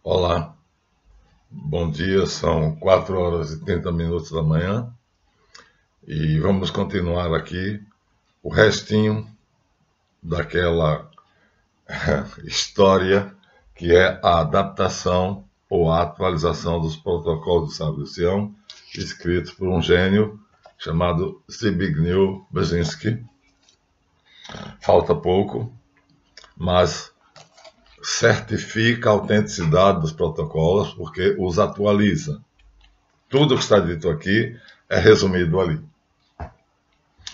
Olá, bom dia, são 4 horas e 30 minutos da manhã e vamos continuar aqui o restinho daquela história que é a adaptação ou a atualização dos protocolos do Sábio de Sião, escritos por um gênio chamado Zbigniew Brzezinski. Falta pouco, mas certifica a autenticidade dos protocolos porque os atualiza. Tudo que está dito aqui é resumido ali.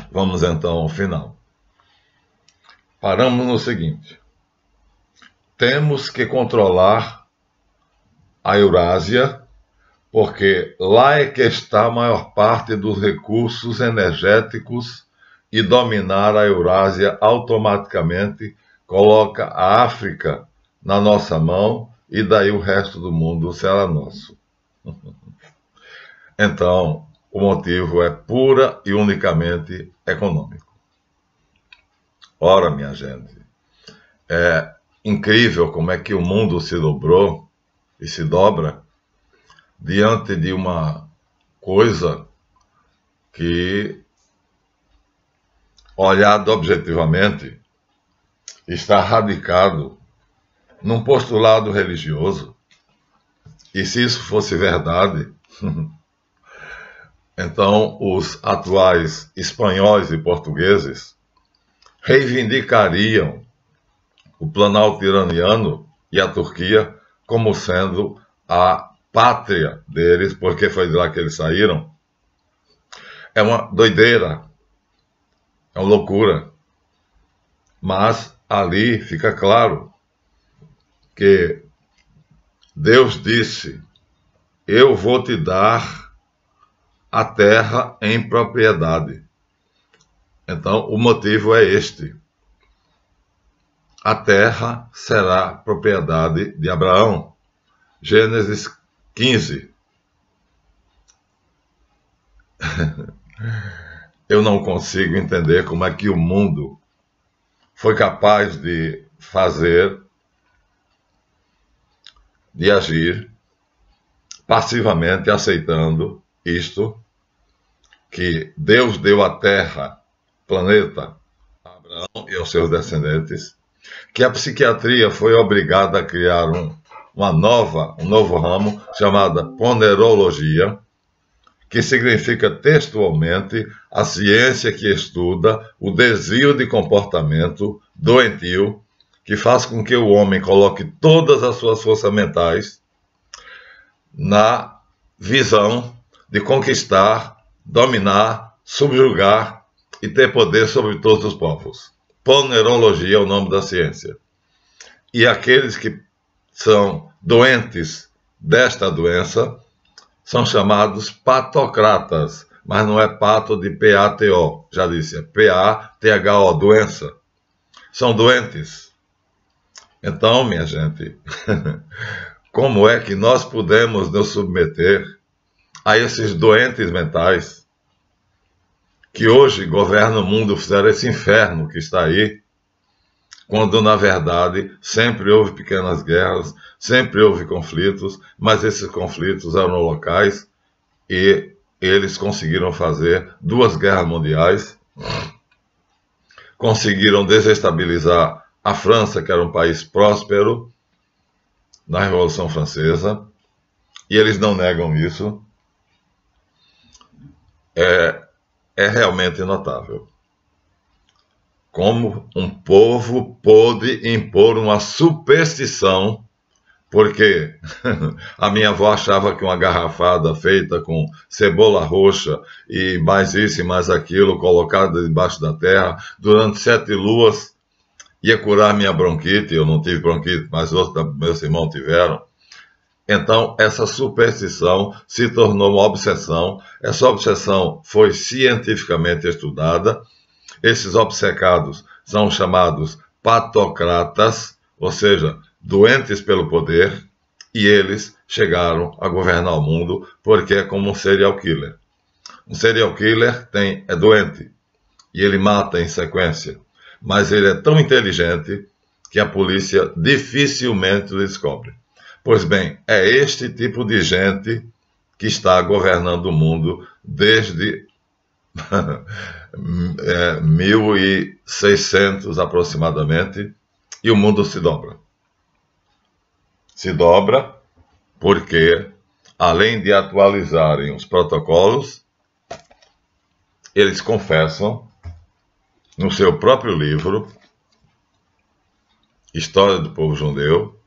Vamos então ao final. Paramos no seguinte: temos que controlar a Eurásia, porque lá é que está a maior parte dos recursos energéticos, e dominar a Eurásia automaticamente coloca a África na nossa mão e daí o resto do mundo será nosso. Então, o motivo é pura e unicamente econômico. Ora, minha gente, é incrível como é que o mundo se dobrou e se dobra diante de uma coisa que, olhado objetivamente, está radicado num postulado religioso. E se isso fosse verdade, então os atuais espanhóis e portugueses reivindicariam o Planalto iraniano e a Turquia como sendo a pátria deles, porque foi de lá que eles saíram. É uma doideira, é uma loucura. Mas ali fica claro que Deus disse: eu vou te dar a terra em propriedade. Então, o motivo é este: a terra será propriedade de Abraão. Gênesis 15. Eu não consigo entender como é que o mundo foi capaz de fazer, de agir passivamente, aceitando isto, que Deus deu a terra, planeta, a Abraão e aos seus descendentes, que a psiquiatria foi obrigada a criar um novo ramo chamado ponerologia, que significa textualmente a ciência que estuda o desvio de comportamento doentio, que faz com que o homem coloque todas as suas forças mentais na visão de conquistar, dominar, subjugar e ter poder sobre todos os povos. Ponerologia é o nome da ciência. E aqueles que são doentes desta doença são chamados patocratas, mas não é pato de P-A-T-O, já disse, é P-A-T-H-O, doença. São doentes. Então, minha gente, como é que nós podemos nos submeter a esses doentes mentais que hoje governam o mundo, fizeram esse inferno que está aí, quando, na verdade, sempre houve pequenas guerras, sempre houve conflitos, mas esses conflitos eram locais e eles conseguiram fazer 2 guerras mundiais, conseguiram desestabilizar a França, que era um país próspero, na Revolução Francesa, e eles não negam isso. É realmente notável como um povo pôde impor uma superstição, porque a minha avó achava que uma garrafada feita com cebola roxa e mais isso e mais aquilo, colocada debaixo da terra, durante 7 luas, ia curar minha bronquite. Eu não tive bronquite, mas outros meus irmãos tiveram. Então, essa superstição se tornou uma obsessão. Essa obsessão foi cientificamente estudada. Esses obcecados são chamados patocratas, ou seja, doentes pelo poder, e eles chegaram a governar o mundo porque é como um serial killer. Um serial killer é doente e ele mata em sequência, mas ele é tão inteligente que a polícia dificilmente o descobre. Pois bem, é este tipo de gente que está governando o mundo desde 1600 aproximadamente, e o mundo se dobra. Se dobra porque, além de atualizarem os protocolos, eles confessam no seu próprio livro, História do Povo Judeu,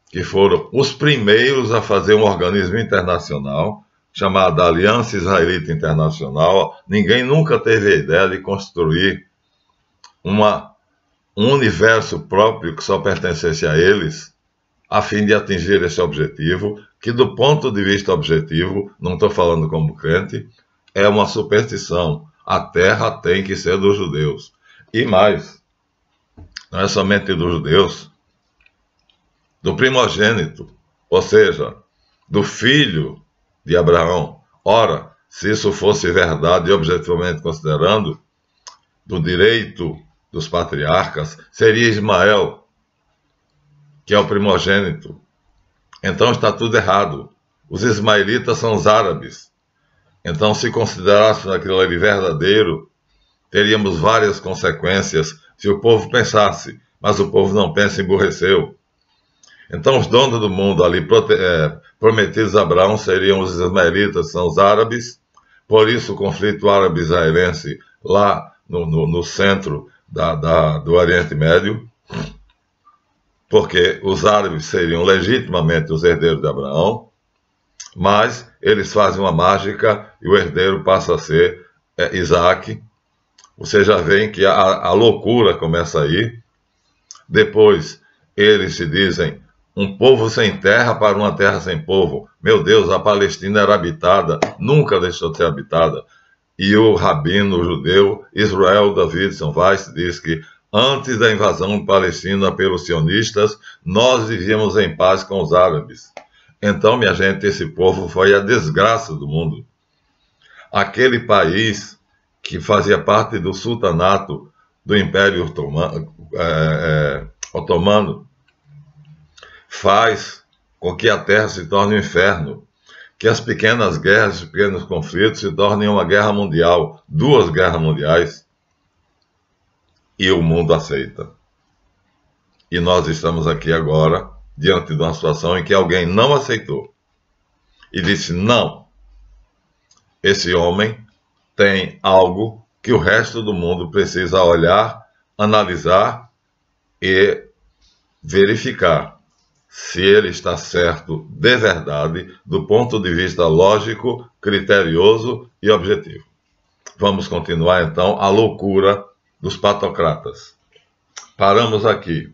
que foram os primeiros a fazer um organismo internacional chamado Aliança Israelita Internacional. Ninguém nunca teve a ideia de construir um universo próprio que só pertencesse a eles, a fim de atingir esse objetivo, que do ponto de vista objetivo, não estou falando como crente, é uma superstição. A terra tem que ser dos judeus. E mais, não é somente dos judeus, do primogênito, ou seja, do filho de Abraão. Ora, se isso fosse verdade, objetivamente considerando, do direito dos patriarcas, seria Ismael, que é o primogênito. Então está tudo errado. Os ismaelitas são os árabes. Então, se considerássemos aquilo ali verdadeiro, teríamos várias consequências se o povo pensasse, mas o povo não pensa, emburreceu. Então, os donos do mundo ali prometidos a Abraão seriam os ismaelitas, são os árabes. Por isso, o conflito árabe-israelense lá no centro do Oriente Médio, porque os árabes seriam legitimamente os herdeiros de Abraão, mas eles fazem uma mágica e o herdeiro passa a ser Isaac. Você já vê que a loucura começa aí. Depois, eles se dizem um povo sem terra para uma terra sem povo. Meu Deus, a Palestina era habitada, nunca deixou de ser habitada. E o rabino judeu Israel Davidson Weiss diz que antes da invasão palestina pelos sionistas, nós vivíamos em paz com os árabes. Então, minha gente, esse povo foi a desgraça do mundo. Aquele país que fazia parte do sultanato do Império Otomano faz com que a terra se torne um inferno, que as pequenas guerras, os pequenos conflitos se tornem uma guerra mundial, 2 guerras mundiais, e o mundo aceita. E nós estamos aqui agora, diante de uma situação em que alguém não aceitou e disse: não, esse homem tem algo que o resto do mundo precisa olhar, analisar e verificar se ele está certo de verdade, do ponto de vista lógico, criterioso e objetivo. Vamos continuar então a loucura dos patocratas. Paramos aqui.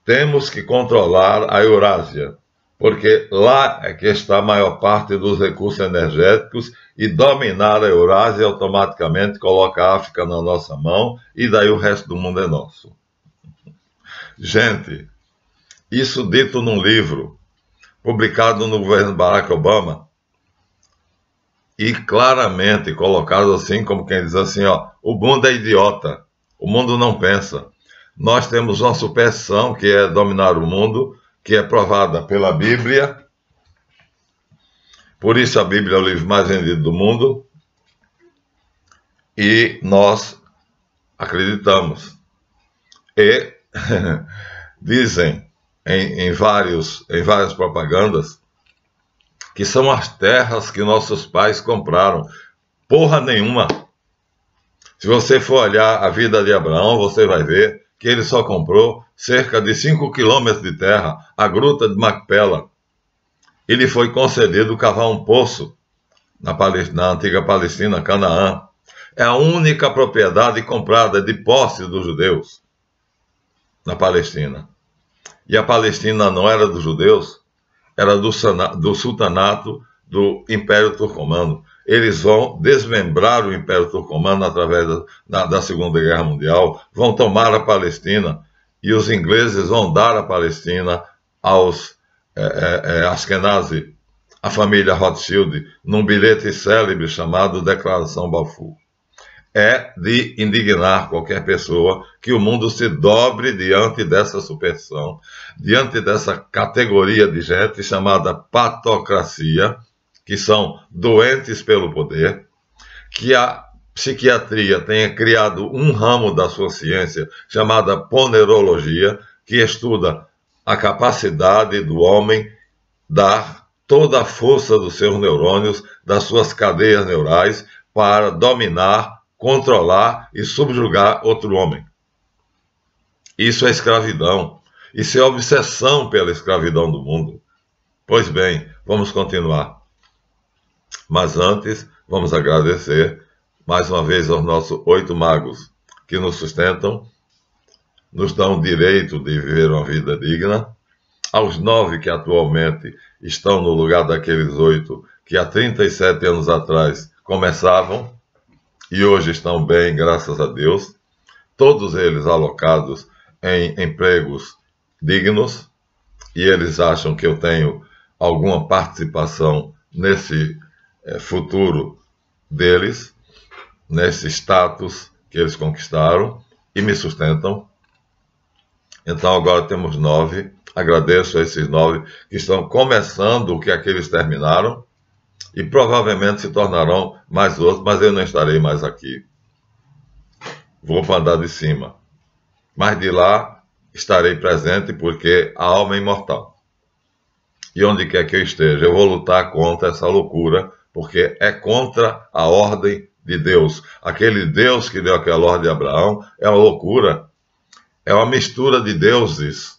Temos que controlar a Eurásia, porque lá é que está a maior parte dos recursos energéticos, e dominar a Eurásia automaticamente coloca a África na nossa mão, e daí o resto do mundo é nosso. Gente, isso dito num livro publicado no governo Barack Obama, e claramente colocado assim, como quem diz assim, ó, o mundo é idiota, o mundo não pensa. Nós temos uma superstição que é dominar o mundo, que é provada pela Bíblia. Por isso a Bíblia é o livro mais vendido do mundo. E nós acreditamos. E dizem em várias propagandas que são as terras que nossos pais compraram. Porra nenhuma. Se você for olhar a vida de Abraão, você vai ver que ele só comprou cerca de 5 quilômetros de terra, a Gruta de Macpela. Ele foi concedido cavar um poço na antiga Palestina, Canaã. É a única propriedade comprada de posse dos judeus na Palestina. E a Palestina não era dos judeus, era do sultanato do Império Turcomano. Eles vão desmembrar o Império Turcomano através da Segunda Guerra Mundial, vão tomar a Palestina, e os ingleses vão dar a Palestina aos Ashkenazi, a família Rothschild, num bilhete célebre chamado Declaração Balfour. é de indignar qualquer pessoa que o mundo se dobre diante dessa superstição, diante dessa categoria de gente chamada patocracia, que são doentes pelo poder, que a psiquiatria tenha criado um ramo da sua ciência chamada ponerologia, que estuda a capacidade do homem dar toda a força dos seus neurônios, das suas cadeias neurais, para dominar, controlar e subjugar outro homem. Isso é escravidão. Isso é obsessão pela escravidão do mundo. Pois bem, vamos continuar. Mas antes, vamos agradecer mais uma vez aos nossos 8 magos que nos sustentam, nos dão o direito de viver uma vida digna, aos 9 que atualmente estão no lugar daqueles 8 que há 37 anos atrás começavam e hoje estão bem, graças a Deus, todos eles alocados em empregos dignos, e eles acham que eu tenho alguma participação nesse futuro deles, nesse status que eles conquistaram e me sustentam. Então agora temos 9, agradeço a esses 9 que estão começando o que aqueles terminaram, e provavelmente se tornarão mais outros, mas eu não estarei mais aqui. Vou para andar de cima. Mas de lá estarei presente, porque a alma é imortal. E onde quer que eu esteja, eu vou lutar contra essa loucura, porque é contra a ordem de Deus. Aquele Deus que deu aquela ordem a Abraão é uma loucura. É uma mistura de deuses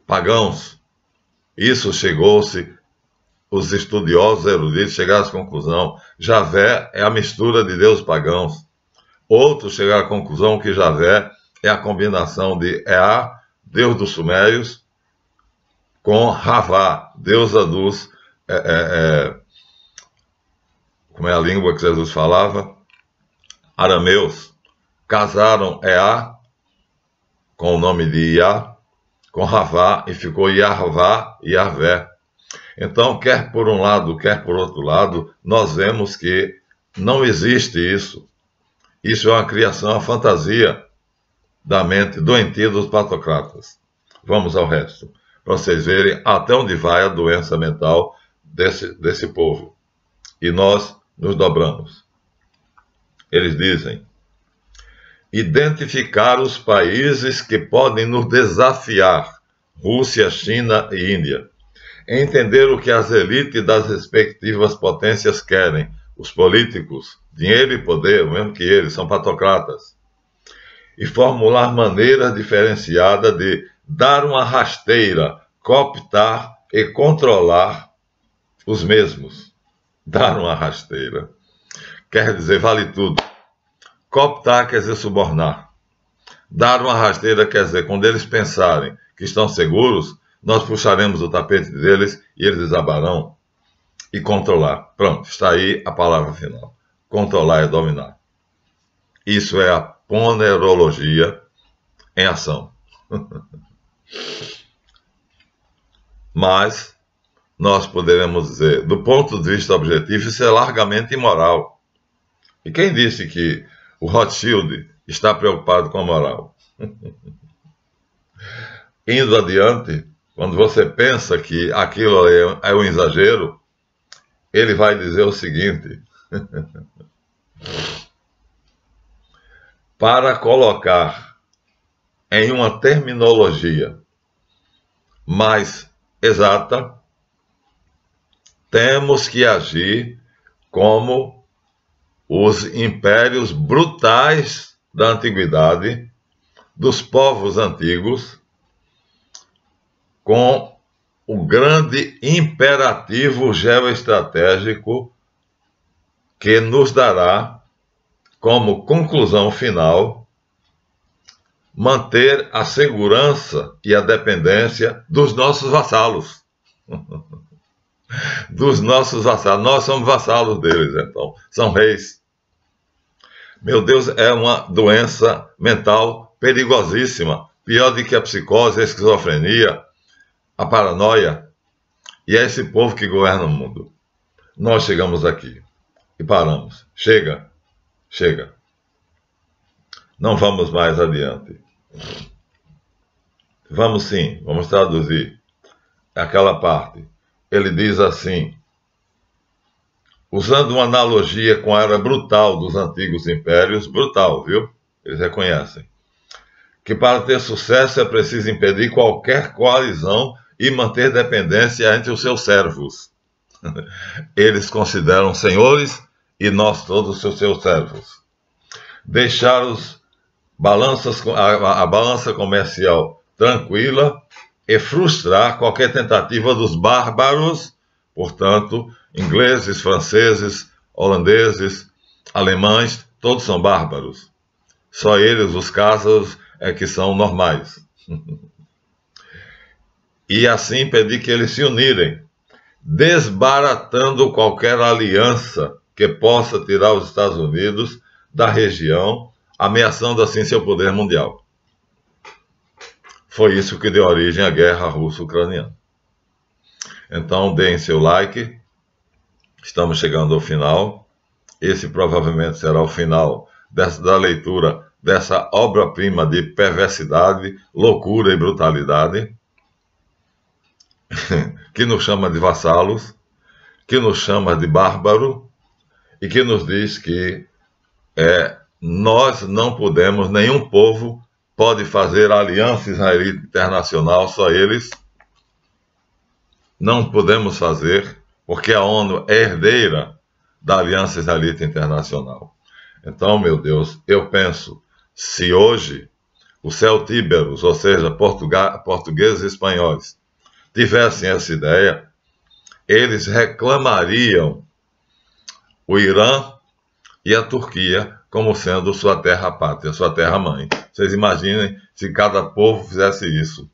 pagãos. Isso chegou-se... Os estudiosos eruditos chegaram à conclusão: Javé é a mistura de deuses pagãos. Outros chegaram à conclusão que Javé é a combinação de Ea, deus dos sumérios, com Ravá, deusa dos... como é a língua que Jesus falava? Arameus. Casaram Ea com o nome de Ia, com Ravá, e ficou Yarvá e Yarvé. Então, quer por um lado, quer por outro lado, nós vemos que não existe isso. Isso é uma criação, uma fantasia da mente doentia dos patocratas. Vamos ao resto, para vocês verem até onde vai a doença mental desse povo. E nós nos dobramos. Eles dizem: identificar os países que podem nos desafiar, Rússia, China e Índia. Entender o que as elites das respectivas potências querem. Os políticos, dinheiro e poder, o mesmo que eles, são patocratas. E formular maneiras diferenciadas de dar uma rasteira, cooptar e controlar os mesmos. Dar uma rasteira quer dizer, vale tudo. Cooptar quer dizer subornar. Dar uma rasteira quer dizer, quando eles pensarem que estão seguros, nós puxaremos o tapete deles e eles desabarão. E controlar. Pronto, está aí a palavra final. Controlar é dominar. Isso é a ponerologia em ação. Mas nós poderemos dizer, do ponto de vista objetivo, isso é largamente imoral. E quem disse que o Rothschild está preocupado com a moral? Indo adiante, quando você pensa que aquilo é um exagero, ele vai dizer o seguinte: para colocar em uma terminologia mais exata, temos que agir como os impérios brutais da antiguidade, dos povos antigos, com o grande imperativo geoestratégico que nos dará, como conclusão final, manter a segurança e a dependência dos nossos vassalos. Dos nossos vassalos. Nós somos vassalos deles, então. São reis. Meu Deus, é uma doença mental perigosíssima. Pior do que a psicose, a esquizofrenia, a paranoia. E é esse povo que governa o mundo. Nós chegamos aqui e paramos. Chega. chega. Não vamos mais adiante. Vamos sim, vamos traduzir aquela parte. Ele diz assim, usando uma analogia com a era brutal dos antigos impérios, brutal, viu? Eles reconhecem, que para ter sucesso é preciso impedir qualquer coalizão e manter dependência entre os seus servos. Eles consideram senhores e nós todos os seus servos. Deixar a balança comercial tranquila e frustrar qualquer tentativa dos bárbaros, portanto, ingleses, franceses, holandeses, alemães, todos são bárbaros. Só eles, os casos, é que são normais. E assim impedir que eles se unirem, desbaratando qualquer aliança que possa tirar os Estados Unidos da região, ameaçando assim seu poder mundial. Foi isso que deu origem à guerra russo-ucraniana. Então, deem seu like. Estamos chegando ao final. Esse provavelmente será o final da leitura dessa obra-prima de perversidade, loucura e brutalidade, que nos chama de vassalos, que nos chama de bárbaro e que nos diz que nós não podemos, nenhum povo pode fazer aliança israelita internacional, só eles. Não podemos fazer, porque a ONU é herdeira da Aliança Israelita Internacional. Então, meu Deus, eu penso, se hoje os celtíberos, ou seja, portugueses e espanhóis, tivessem essa ideia, eles reclamariam o Irã e a Turquia como sendo sua terra-pátria, sua terra-mãe. Vocês imaginem se cada povo fizesse isso.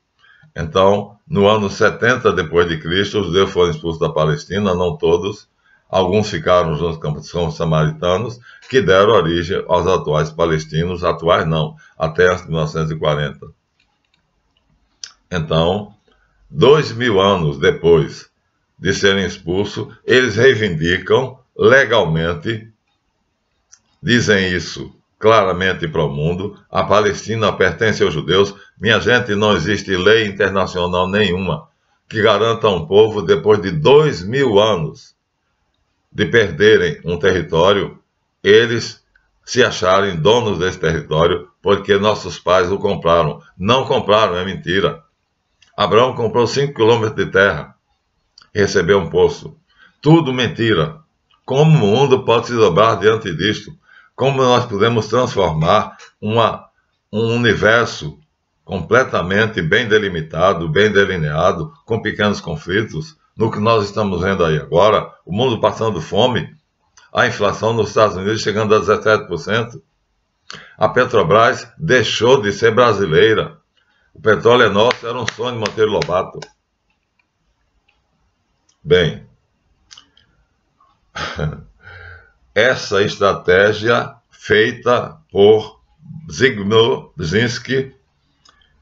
Então, no ano 70 depois de Cristo, os judeus foram expulsos da Palestina, não todos. Alguns ficaram juntos com os samaritanos, que deram origem aos atuais palestinos, atuais não, até antes de 1940. Então, 2000 anos depois de serem expulsos, eles reivindicam legalmente, dizem isso claramente para o mundo, a Palestina pertence aos judeus. Minha gente, não existe lei internacional nenhuma que garanta a um povo, depois de 2000 anos de perderem um território, eles se acharem donos desse território, porque nossos pais o compraram. Não compraram, é mentira. Abraão comprou 5 quilômetros de terra, recebeu um poço. Tudo mentira. Como o mundo pode se dobrar diante disto? Como nós podemos transformar um universo completamente bem delimitado, bem delineado, com pequenos conflitos, no que nós estamos vendo aí agora, o mundo passando fome, a inflação nos Estados Unidos chegando a 17%, a Petrobras deixou de ser brasileira, o petróleo é nosso, era um sonho de Monteiro Lobato. Bem, essa estratégia feita por Zygmunt Brzezinski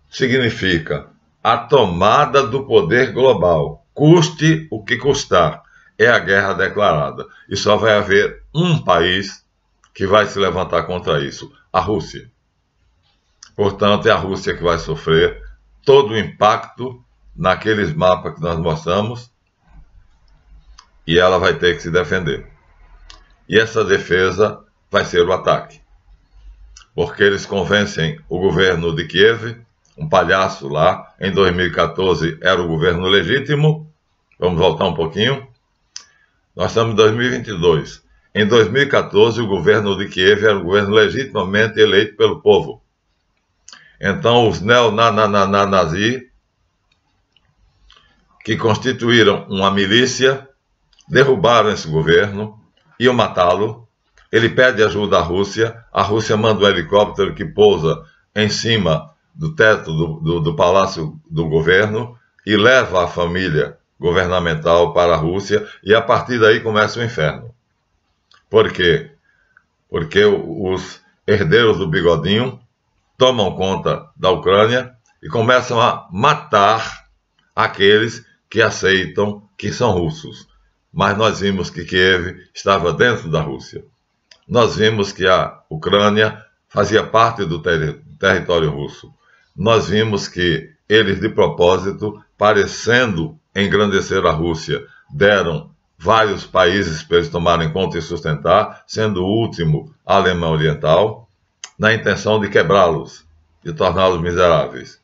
significa a tomada do poder global, custe o que custar, é a guerra declarada. E só vai haver um país que vai se levantar contra isso, a Rússia. Portanto, é a Rússia que vai sofrer todo o impacto naqueles mapas que nós mostramos, e ela vai ter que se defender. E essa defesa vai ser o ataque. Porque eles convencem o governo de Kiev, um palhaço lá, em 2014 era o governo legítimo. Vamos voltar um pouquinho. Nós estamos em 2022. Em 2014, o governo de Kiev era o governo legitimamente eleito pelo povo. Então, os neonazis, que constituíram uma milícia, derrubaram esse governo, iam matá-lo. Ele pede ajuda à Rússia, a Rússia manda um helicóptero que pousa em cima do teto do palácio do governo e leva a família governamental para a Rússia, e a partir daí começa o inferno. Por quê? Porque os herdeiros do bigodinho tomam conta da Ucrânia e começam a matar aqueles que aceitam que são russos. Mas nós vimos que Kiev estava dentro da Rússia. nós vimos que a Ucrânia fazia parte do território russo. Nós vimos que eles, de propósito, parecendo engrandecer a Rússia, deram vários países para eles tomarem conta e sustentar, sendo o último a Alemanha Oriental, na intenção de quebrá-los, de torná-los miseráveis.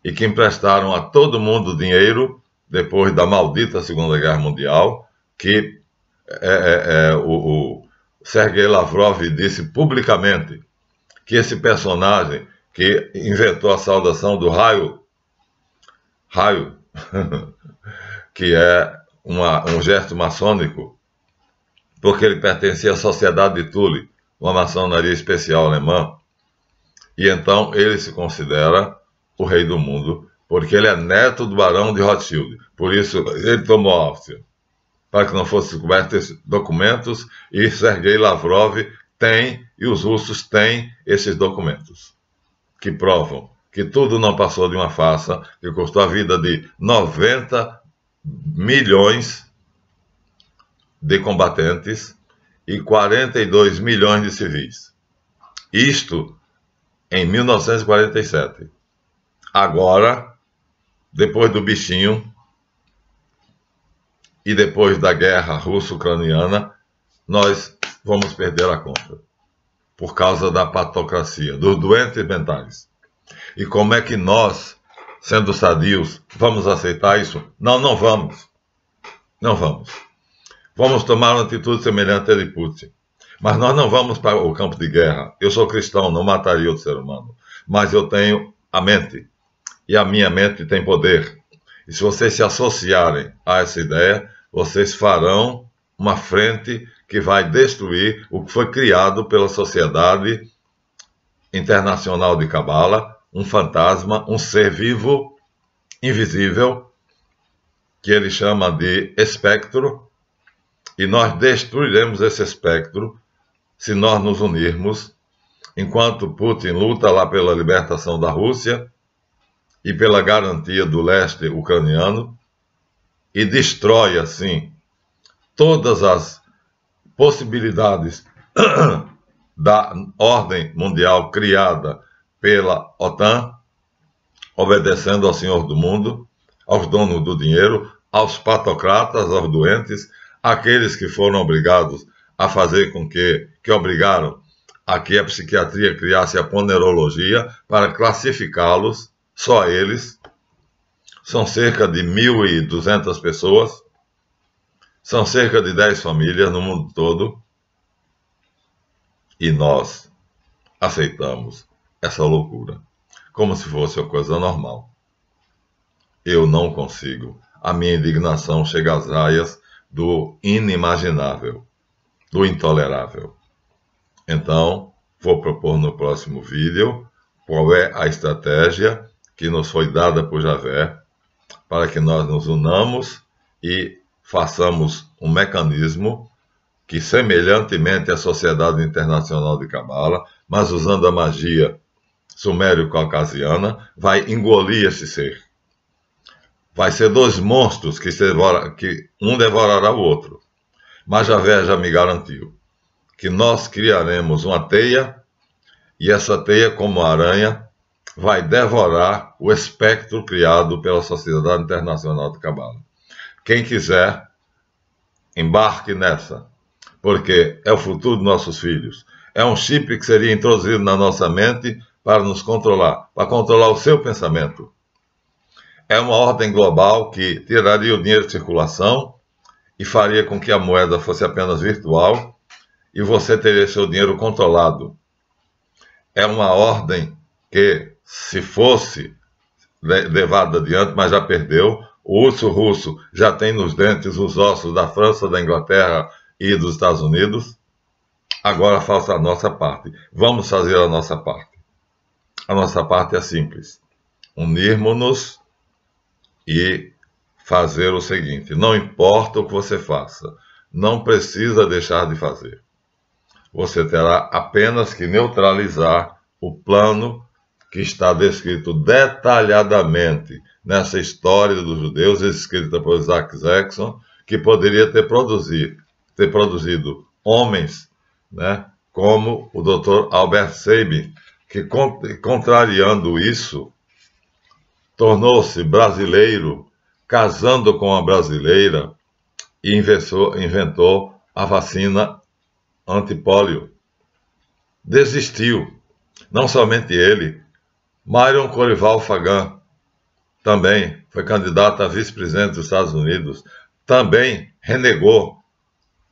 E que emprestaram a todo mundo dinheiro, depois da maldita Segunda Guerra Mundial, que o Sergei Lavrov disse publicamente que esse personagem que inventou a saudação do raio, que é um gesto maçônico, porque ele pertencia à Sociedade de Thule, uma maçonaria especial alemã, e então ele se considera o rei do mundo, porque ele é neto do barão de Rothschild. Por isso ele tomou a Áustria, para que não fossem descobertos esses documentos, e Sergei Lavrov tem, e os russos têm, esses documentos, que provam que tudo não passou de uma farsa, que custou a vida de 90 milhões de combatentes e 42 milhões de civis. Isto em 1947. Agora, depois do bichinho e depois da guerra russo-ucraniana, nós vamos perder a conta por causa da patocracia, dos doentes mentais. E como é que nós, sendo sadios, vamos aceitar isso? Não, não vamos. Não vamos. Vamos tomar uma atitude semelhante à de Putin. Mas nós não vamos para o campo de guerra. Eu sou cristão, não mataria outro ser humano. Mas eu tenho a mente. E a minha mente tem poder. E se vocês se associarem a essa ideia, vocês farão uma frente que vai destruir o que foi criado pela Sociedade Internacional de Cabala, um fantasma, um ser vivo, invisível, que ele chama de espectro, e nós destruiremos esse espectro se nós nos unirmos, enquanto Putin luta lá pela libertação da Rússia e pela garantia do leste ucraniano, e destrói, assim, todas as possibilidades da ordem mundial criada pela OTAN, obedecendo ao Senhor do mundo, aos donos do dinheiro, aos patocratas, aos doentes, aqueles que foram obrigados a fazer com que obrigaram a que a psiquiatria criasse a ponerologia para classificá-los, só eles. São cerca de 1.200 pessoas, são cerca de 10 famílias no mundo todo, e nós aceitamos essa loucura como se fosse uma coisa normal. Eu não consigo. A minha indignação chega às raias do inimaginável, do intolerável. Então, vou propor no próximo vídeo qual é a estratégia que nos foi dada por Javé para que nós nos unamos e façamos um mecanismo que, semelhantemente à Sociedade Internacional de Cabala, mas usando a magia sumério-caucasiana, vai engolir esse ser. Vai ser dois monstros que um devorará o outro. Mas Javé já me garantiu que nós criaremos uma teia, e essa teia, como aranha, vai devorar o espectro criado pela Sociedade Internacional de Cabala. Quem quiser, embarque nessa, porque é o futuro dos nossos filhos. É um chip que seria introduzido na nossa mente para nos controlar, para controlar o seu pensamento. É uma ordem global que tiraria o dinheiro de circulação e faria com que a moeda fosse apenas virtual e você teria seu dinheiro controlado. É uma ordem que, se fosse levada adiante, mas já perdeu, o urso russo já tem nos dentes os ossos da França, da Inglaterra e dos Estados Unidos. Agora falta a nossa parte. Vamos fazer a nossa parte. A nossa parte é simples. Unirmos-nos e fazer o seguinte: não importa o que você faça, não precisa deixar de fazer. Você terá apenas que neutralizar o plano que está descrito detalhadamente nessa história dos judeus, escrita por Isaac Jackson, que poderia ter produzido homens, né, como o Dr. Albert Sabin, que, contrariando isso, tornou-se brasileiro, casando com uma brasileira, e inventou a vacina antipólio. Desistiu. Não somente ele, Marion Corival Fagan também foi candidato a vice-presidente dos Estados Unidos, também renegou,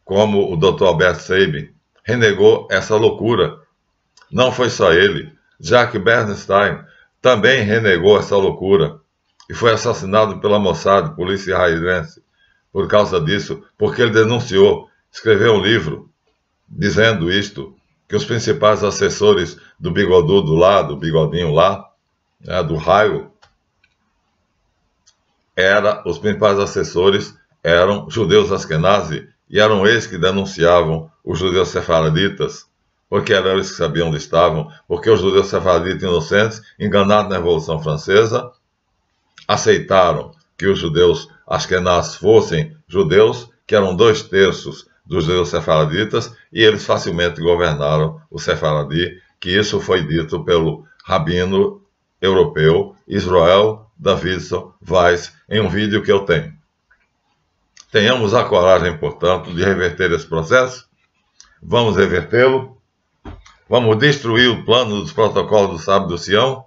como o Dr. Albert Sabin, renegou essa loucura. Não foi só ele. Jack Bernstein também renegou essa loucura e foi assassinado pela Mossad, polícia israelense, por causa disso, porque ele denunciou, escreveu um livro dizendo isto, que os principais assessores do bigodudo lá, do bigodinho lá, né, do raio, os principais assessores eram judeus askenazi, e eram eles que denunciavam os judeus sefaraditas, porque eram eles que sabiam onde estavam, porque os judeus sefaraditas inocentes, enganados na Revolução Francesa, aceitaram que os judeus askenazes fossem judeus, que eram 2/3 dos judeus sefaraditas, e eles facilmente governaram o sefaradi, que isso foi dito pelo rabino europeu Israel Davidson Weiss, em um vídeo que eu tenho. Tenhamos a coragem, portanto, de reverter esse processo. Vamos revertê-lo. Vamos destruir o plano dos protocolos do Sábio do Sião,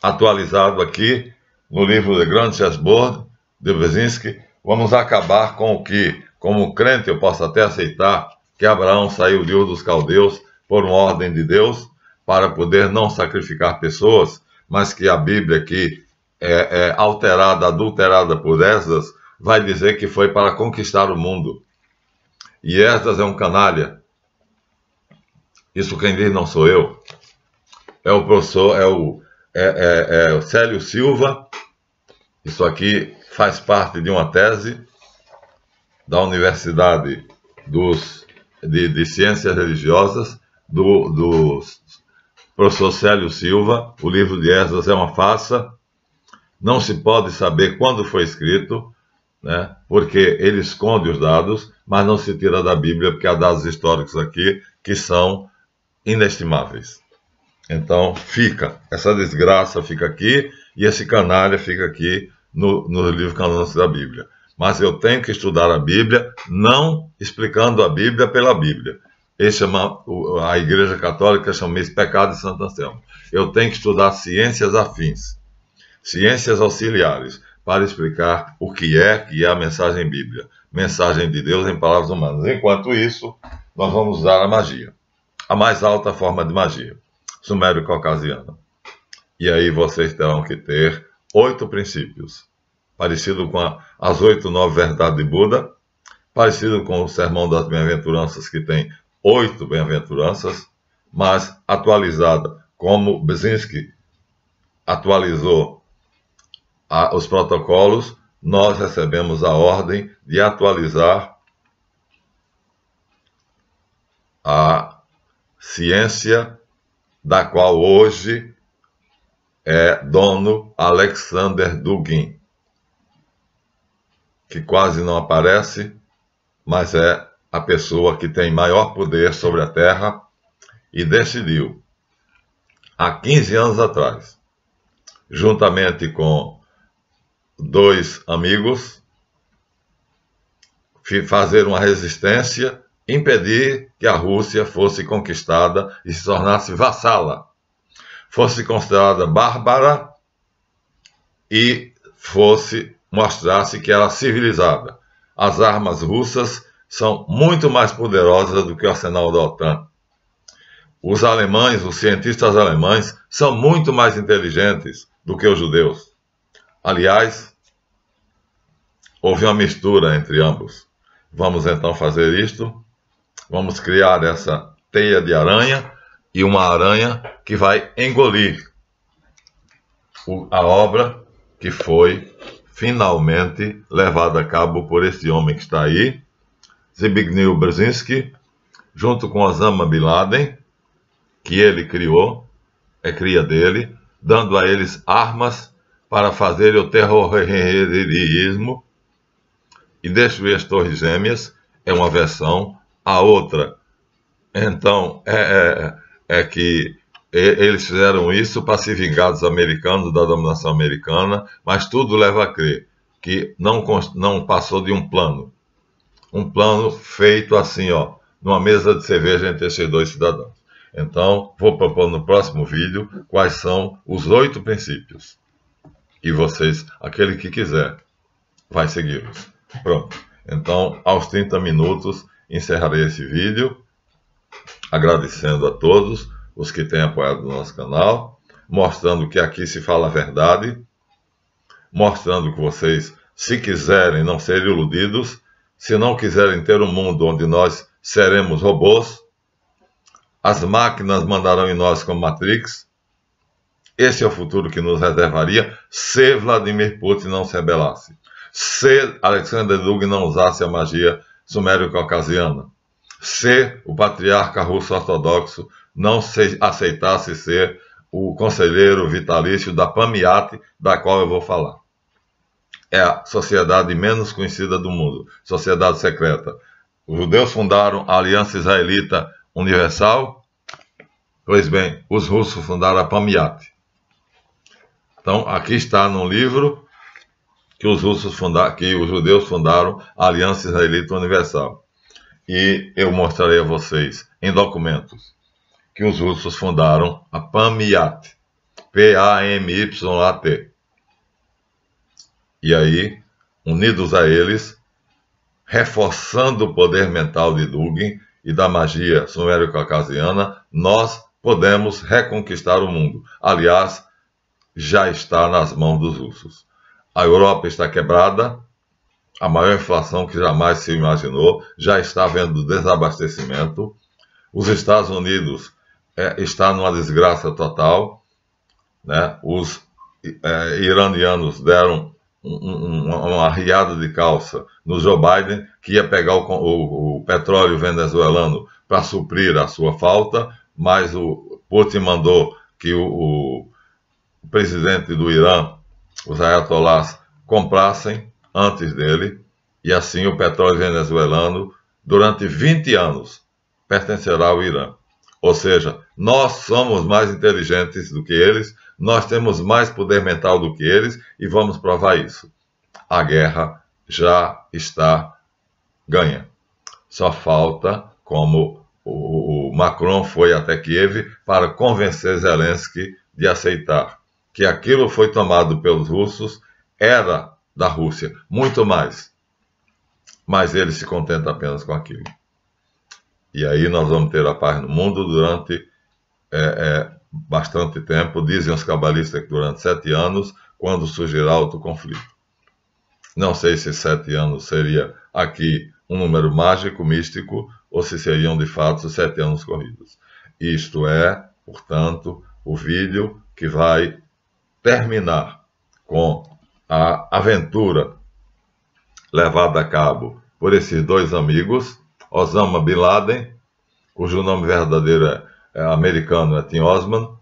atualizado aqui no livro The Grand Chessboard, de Brzezinski. Vamos acabar com o que, como crente, eu posso até aceitar que Abraão saiu de Ur dos Caldeus por uma ordem de Deus, para poder não sacrificar pessoas, mas que a Bíblia aqui é alterada, adulterada por Esdras, vai dizer que foi para conquistar o mundo. E Esdras é um canalha. Isso quem diz não sou eu. É o professor, é o Célio Silva. Isso aqui faz parte de uma tese da Universidade de Ciências Religiosas, do professor Célio Silva. O livro de Esdras é uma farsa. Não se pode saber quando foi escrito, né, porque ele esconde os dados, mas não se tira da Bíblia, porque há dados históricos aqui que são inestimáveis. Então, essa desgraça fica aqui, e esse canalha fica aqui no livro canônico da Bíblia. Mas eu tenho que estudar a Bíblia, não explicando a Bíblia pela Bíblia. A Igreja Católica chama isso pecado de Santo Anselmo. Eu tenho que estudar ciências afins, ciências auxiliares, para explicar o que é a mensagem bíblica, mensagem de Deus em palavras humanas. Enquanto isso, nós vamos usar a magia, a mais alta forma de magia, sumério-caucasiana. E aí vocês terão que ter 8 princípios, parecido com as 8, 9 verdades de Buda, parecido com o Sermão das Bem-aventuranças, que tem 8 bem-aventuranças, mas atualizada, como Brzezinski atualizou os protocolos. Nós recebemos a ordem de atualizar a ciência da qual hoje é dono Alexander Dugin, que quase não aparece, mas é a pessoa que tem maior poder sobre a Terra e decidiu, há 15 anos atrás, juntamente com 2 amigos, fazer uma resistência, impedir que a Rússia fosse conquistada e se tornasse vassala, fosse considerada bárbara e mostrasse que era civilizada. As armas russas são muito mais poderosas do que o arsenal da OTAN. Os alemães, os cientistas alemães, são muito mais inteligentes do que os judeus. Aliás, houve uma mistura entre ambos. Vamos então fazer isto. Vamos criar essa teia de aranha e uma aranha que vai engolir a obra que foi finalmente levada a cabo por este homem que está aí, Zbigniew Brzezinski, junto com Osama Bin Laden, que ele criou, é cria dele, dando a eles armas para fazer o terrorismo e destruir as Torres Gêmeas. É uma versão. A outra Então, é que eles fizeram isso para se vingar dos americanos, da dominação americana, mas tudo leva a crer que não passou de um plano feito assim, ó, numa mesa de cerveja entre esses dois cidadãos. Então, vou propor no próximo vídeo quais são os 8 princípios. E vocês, aquele que quiser, vai segui-los. Pronto. Então, aos 30 minutos, encerrarei esse vídeo, agradecendo a todos os que têm apoiado o nosso canal, mostrando que aqui se fala a verdade, mostrando que vocês, se quiserem não serem iludidos, se não quiserem ter um mundo onde nós seremos robôs, as máquinas mandarão em nós como Matrix. Esse é o futuro que nos reservaria se Vladimir Putin não se rebelasse, se Alexander Dugin não usasse a magia sumério-caucasiana, se o patriarca russo ortodoxo não aceitasse ser o conselheiro vitalício da PAMIAT, da qual eu vou falar. É a sociedade menos conhecida do mundo, sociedade secreta. Os judeus fundaram a Aliança Israelita Universal, pois bem, os russos fundaram a PAMIAT. Então, aqui está num livro que os judeus fundaram a Aliança Israelita Universal. E eu mostrarei a vocês, em documentos, que os russos fundaram a PAMIAT, P-A-M-Y-A-T. E aí, unidos a eles, reforçando o poder mental de Dugin e da magia sumério-caucasiana, nós podemos reconquistar o mundo. Aliás, já está nas mãos dos russos. A Europa está quebrada, a maior inflação que jamais se imaginou, já está havendo desabastecimento. Os Estados Unidos está numa desgraça total, né? Os iranianos deram uma riada de calça no Joe Biden, que ia pegar o petróleo venezuelano para suprir a sua falta, mas o Putin mandou que o presidente do Irã, os ayatollahs, comprassem antes dele, e assim o petróleo venezuelano, durante 20 anos, pertencerá ao Irã. Ou seja, nós somos mais inteligentes do que eles, nós temos mais poder mental do que eles, e vamos provar isso. A guerra já está ganha. Só falta, como o Macron foi até Kiev, para convencer Zelensky de aceitar que aquilo foi tomado pelos russos, era da Rússia, muito mais. Mas ele se contenta apenas com aquilo. E aí nós vamos ter a paz no mundo durante bastante tempo. Dizem os cabalistas que durante 7 anos, quando surgirá outro conflito. Não sei se 7 anos seria aqui um número mágico, místico, ou se seriam de fato 7 anos corridos. Isto é, portanto, o vídeo que vai terminar com a aventura levada a cabo por esses 2 amigos, Osama Bin Laden, cujo nome verdadeiro americano é Tim Osman,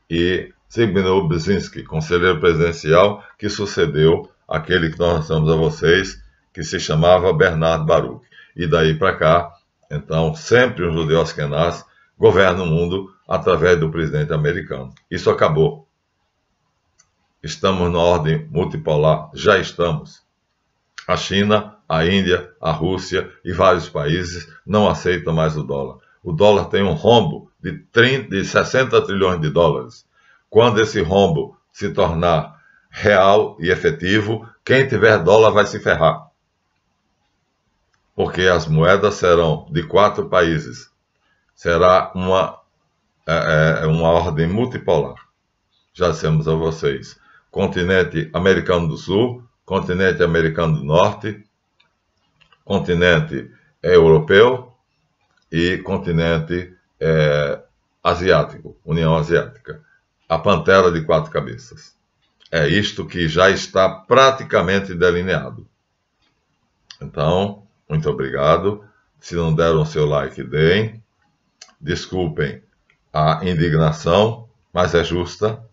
e Zbigniew Brzezinski, conselheiro presidencial que sucedeu aquele que nós mostramos a vocês, que se chamava Bernard Baruch. E daí para cá, então, sempre um judeu askenaz governa o mundo através do presidente americano. Isso acabou. Estamos na ordem multipolar, já estamos. A China, a Índia, a Rússia e vários países não aceitam mais o dólar. O dólar tem um rombo de 60 trilhões de dólares. Quando esse rombo se tornar real e efetivo, quem tiver dólar vai se ferrar. Porque as moedas serão de 4 países. Será uma ordem multipolar. Já dissemos a vocês. Continente americano do Sul, continente americano do Norte, continente europeu e continente asiático, União Asiática. A pantera de 4 cabeças. É isto que já está praticamente delineado. Então, muito obrigado. Se não deram o seu like, deem. Desculpem a indignação, mas é justa,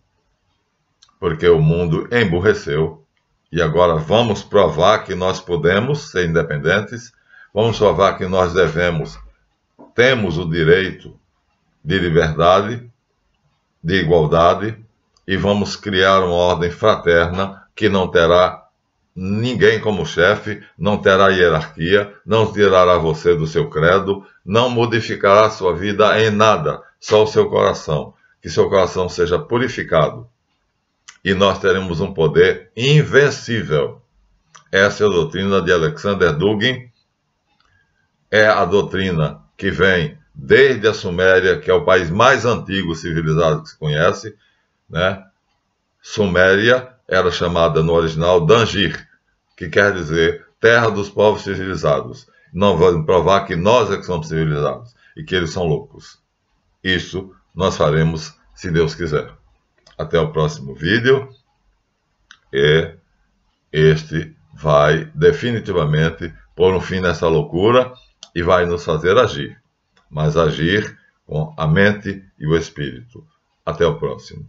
porque o mundo emburreceu. E agora vamos provar que nós podemos ser independentes, vamos provar que nós devemos temos o direito de liberdade, de igualdade, e vamos criar uma ordem fraterna que não terá ninguém como chefe, não terá hierarquia, não tirará você do seu credo, não modificará sua vida em nada, só o seu coração. Que seu coração seja purificado. E nós teremos um poder invencível. Essa é a doutrina de Alexander Dugin. É a doutrina que vem desde a Suméria, que é o país mais antigo civilizado que se conhece, né? Suméria era chamada no original Dangir, que quer dizer terra dos povos civilizados. Não vamos provar que nós é que somos civilizados e que eles são loucos. Isso nós faremos se Deus quiser. Até o próximo vídeo. E este vai definitivamente pôr um fim nessa loucura e vai nos fazer agir. Mas agir com a mente e o espírito. Até o próximo.